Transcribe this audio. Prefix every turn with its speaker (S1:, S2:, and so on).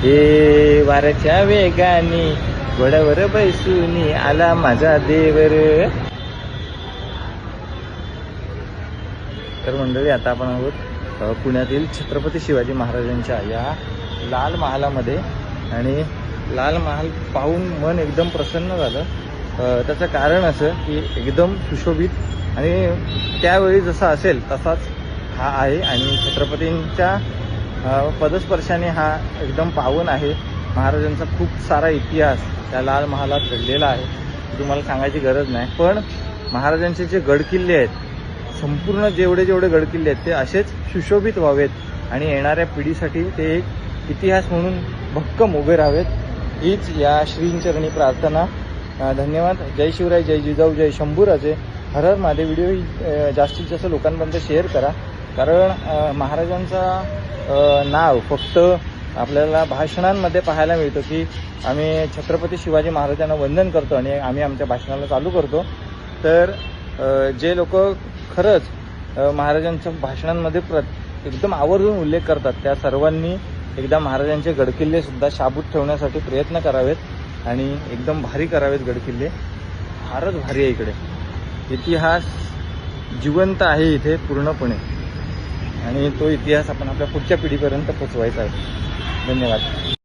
S1: हे वाऱ्याच्या वेगाने घोड्यावर बैसूनी आला माझा देवर. तर मंडळी, आता आपण आहोत पुण्यातील छत्रपती शिवाजी महाराजांच्या या लाल महालामध्ये. आणि लाल महाल पाहून मन एकदम प्रसन्न झालं. त्याचं कारण असं की एकदम सुशोभित आणि त्यावेळी जसा असेल तसाच हा आहे. आणि छत्रपतींच्या पदस्पर्शाने हा एकदम पावन आहे. महाराजांचा खूप सारा इतिहास त्या लाल महालात घडलेला आहे, तुम्हाला सांगायची गरज नाही. पण महाराजांचे जे गडकिल्ले आहेत, संपूर्ण जेवढे गडकिल्ले आहेत ते असेच सुशोभित व्हावेत आणि येणाऱ्या पिढीसाठी ते एक इतिहास म्हणून भक्कम उभे राहावेत, हीच या श्रींचरणी प्रार्थना. धन्यवाद. जय शिवराय, जय जिजाऊ, जय शंभूराजे, हर हर महादेव. व्हिडिओ जास्तीत जास्त लोकांपर्यंत शेअर करा, कारण महाराजांचा नाव फक्त आपल्याला भाषणांमध्ये पाहायला मिळतं की आम्ही छत्रपती शिवाजी महाराजांना वंदन करतो आणि आम्ही आमच्या भाषणाला चालू करतो. तर जे लोक खरंच महाराजांच्या भाषणांमध्ये एकदम आवर्जून उल्लेख करतात, त्या सर्वांनी एकदा महाराजांचे गडकिल्ले सुद्धा शाबूत ठेवण्यासाठी प्रयत्न करावेत आणि एकदम भारी करावेत. गडकिल्ले फारच भारी आहे इकडे, इतिहास जिवंत आहे इथे पूर्णपणे, आणि तो इतिहास आपण आपल्या पुढच्या पिढीपर्यंत पोचवायचा आहे. धन्यवाद.